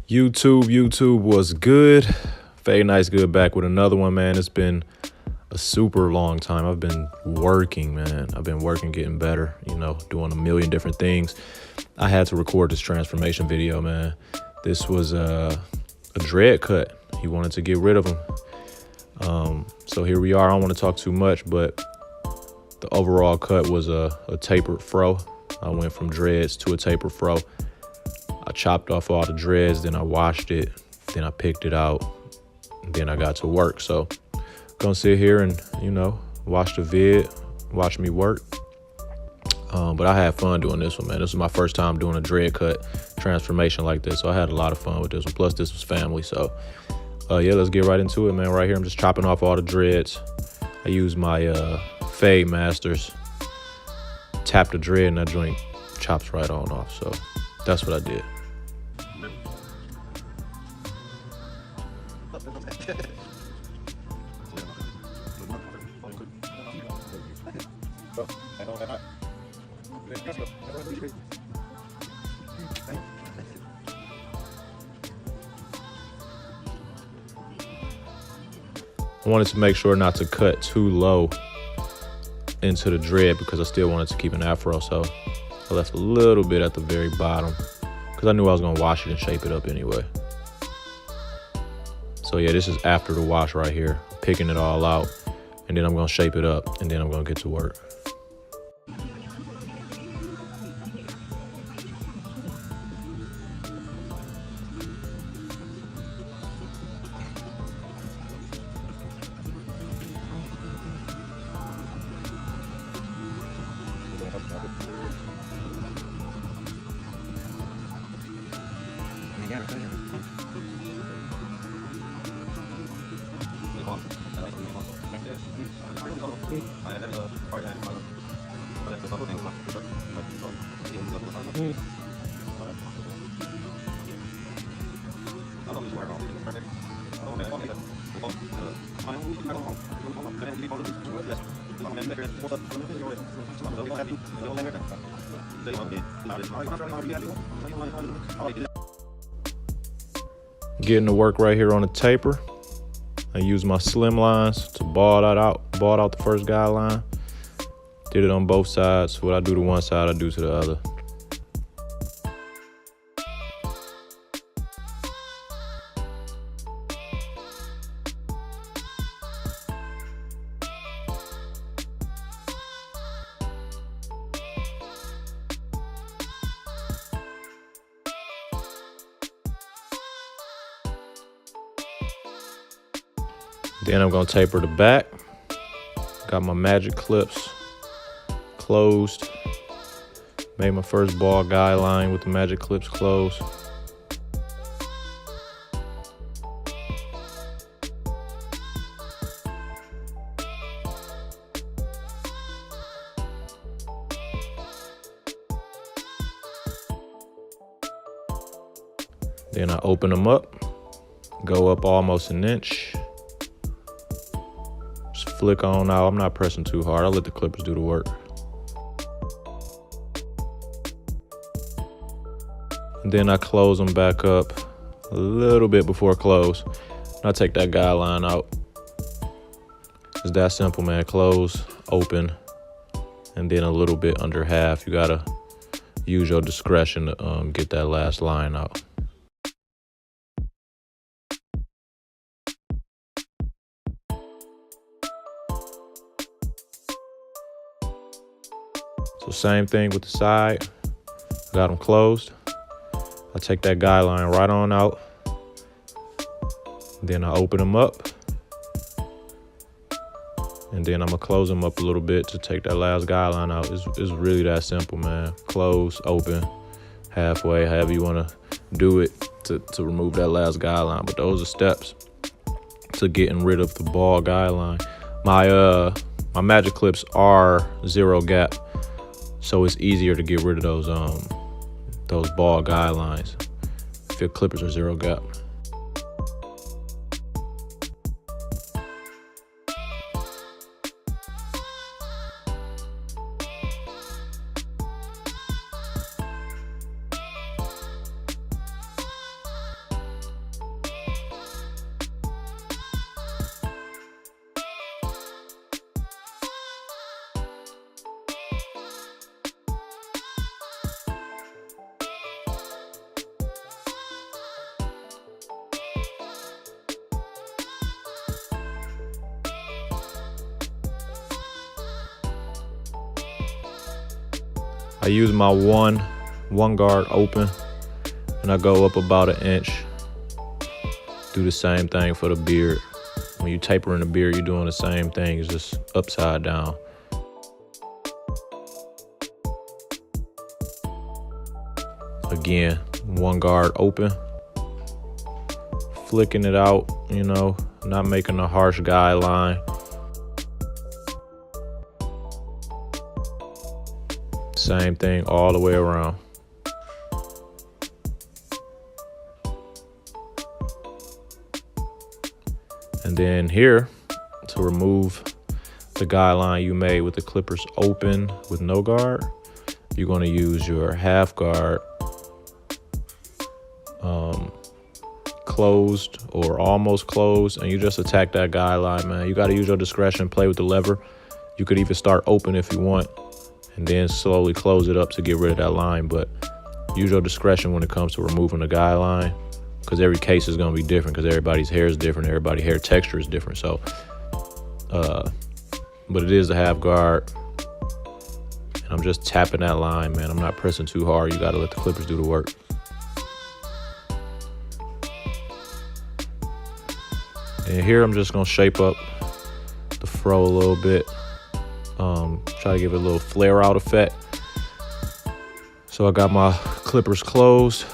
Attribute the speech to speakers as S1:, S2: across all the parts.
S1: YouTube was good. Fade Night's good back with another one, man. It's been a super long time. I've been working, man. I've been working, getting better, doing a million different things. I had to record this transformation video, man. This was a dread cut. He wanted to get rid of them. So here we are. I don't want to talk too much, but the overall cut was a tapered fro. I went from dreads to a tapered fro. I chopped off all the dreads, then I washed it, then I picked it out, and then I got to work. So gonna sit here and, watch the vid, watch me work. But I had fun doing this one, man. This was my first time doing a dread cut transformation like this. So I had a lot of fun with this one. Plus this was family. So yeah, let's get right into it, man. Right here, I'm just chopping off all the dreads. I use my Fade Masters. Tap the dread and that joint chops right on off. So that's what I did. I wanted to make sure not to cut too low into the dread because I still wanted to keep an afro, so I left a little bit at the very bottom because I knew I was going to wash it and shape it up anyway. So yeah, this is after the wash right here. Picking it all out, and then I'm going to shape it up, and then I'm going to get to work. Getting to work right here on the taper. I use my slim lines to ball out the first guideline. Did it on both sides. What I do to one side, I do to the other. Then I'm gonna taper the back. Got my magic clips closed. Made my first ball guideline with the magic clips closed. Then I open them up, go up almost an inch. Flick on out. I'm not pressing too hard. I'll let the clippers do the work. And then I close them back up a little bit before close. And I take that guideline out. It's that simple, man. Close, open, and then a little bit under half. You gotta use your discretion to get that last line out. So same thing with the side. Got them closed. I take that guideline right on out. Then I open them up. And then I'm gonna close them up a little bit to take that last guideline out. It's really that simple, man. Close, open, halfway, however you wanna do it to remove that last guideline. But those are steps to getting rid of the ball guideline. My magic clips are 0 gap. So it's easier to get rid of those ball guidelines if your clippers are 0 gap. I use my one guard open, and I go up about 1 inch. Do the same thing for the beard. When you taper in the beard, you're doing the same thing. It's just upside down. Again, one guard open. Flicking it out, you know, not making a harsh guideline. Same thing all the way around. And then here, to remove the guideline you made with the clippers open with no guard, you're going to use your half guard closed or almost closed, and you just attack that guideline, man. You got to use your discretion, play with the lever. You could even start open if you want, and then slowly close it up to get rid of that line, but use your discretion when it comes to removing the guideline, because every case is going to be different, because everybody's hair is different, everybody's hair texture is different. So but it is a half guard, and I'm just tapping that line, man. I'm not pressing too hard. You got to let the clippers do the work. And here I'm just gonna shape up the fro a little bit, try to give it a little flare out effect. So I got my clippers closed,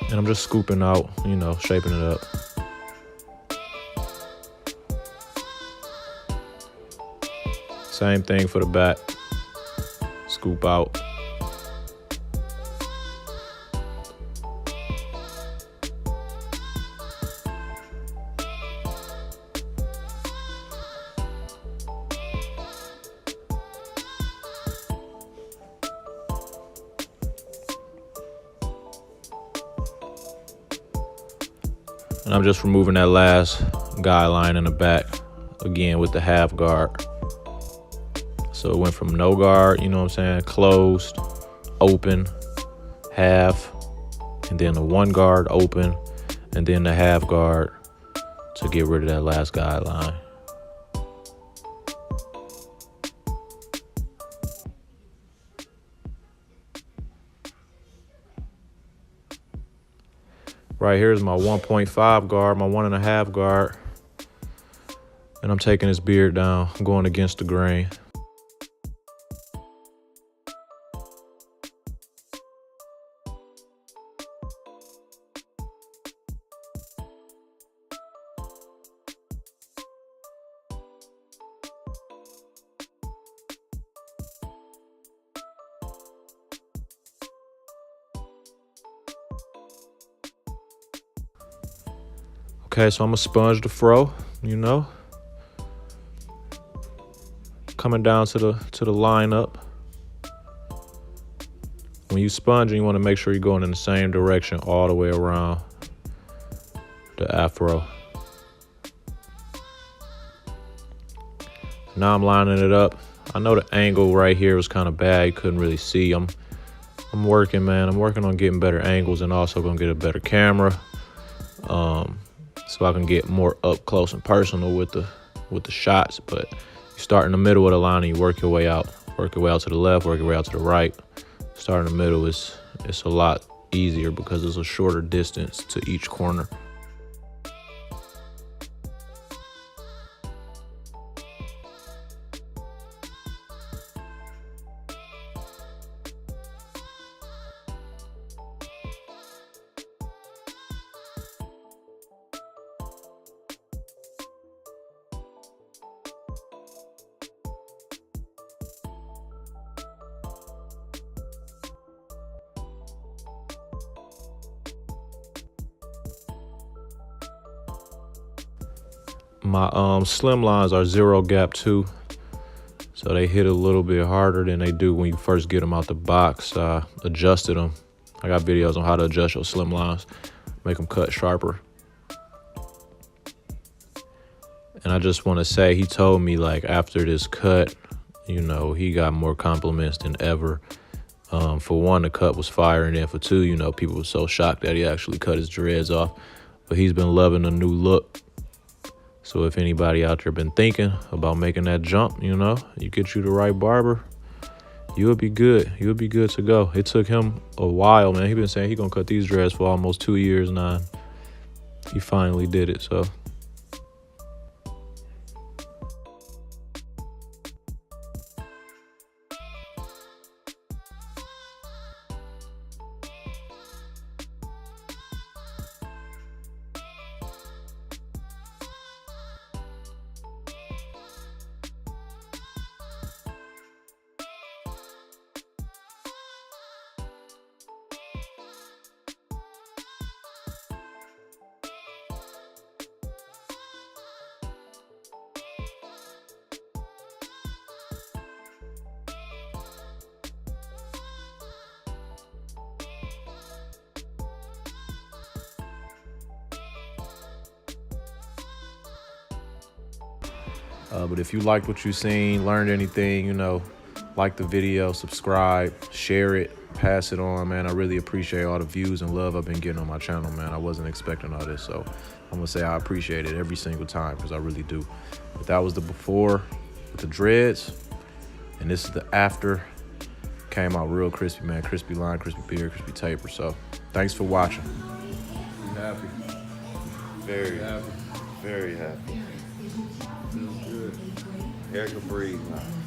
S1: and I'm just scooping out, you know, shaping it up. Same thing for the back, scoop out. And I'm just removing that last guideline in the back, again with the half guard. So it went from no guard, you know what I'm saying, closed, open, half, and then the one guard open, and then the half guard to get rid of that last guideline. Right here is my 1.5 guard, my 1.5 guard. And I'm taking his beard down. I'm going against the grain. Okay, so I'm gonna sponge the fro, you know, coming down to the lineup. When you sponging, you want to make sure you're going in the same direction all the way around the afro. Now I'm lining it up. I know the angle right here was kind of bad. You couldn't really see. I'm working, man. I'm working on getting better angles, and also gonna get a better camera. So I can get more up close and personal with the shots. But you start in the middle of the line and you work your way out. Work your way out to the left, work your way out to the right. Start in the middle it's a lot easier because there's a shorter distance to each corner. My slim lines are 0 gap too, so they hit a little bit harder than they do when you first get them out the box. I adjusted them. I got videos on how to adjust your slim lines, make them cut sharper. And I just want to say, he told me, like, after this cut, you know, he got more compliments than ever. For one, the cut was fire, and then for two, you know, people were so shocked that he actually cut his dreads off. But he's been loving the new look. So if anybody out there been thinking about making that jump, you know, you get you the right barber, you'll be good. You'll be good to go. It took him a while, man. He been saying he gonna cut these dreads for almost 2 years now. He finally did it, so. But if you liked what you seen, learned anything, you know, like the video, subscribe, share it, pass it on, man. I really appreciate all the views and love I've been getting on my channel, man. I wasn't expecting all this, so I'm gonna say I appreciate it every single time, because I really do. But that was the before with the dreads, and this is the after. Came out real crispy, man. Crispy line, crispy beard, crispy taper. So thanks for watching.
S2: I'm happy.
S3: Very
S2: Happy.
S3: very happy.
S2: Feels good.
S3: Hair can breathe now.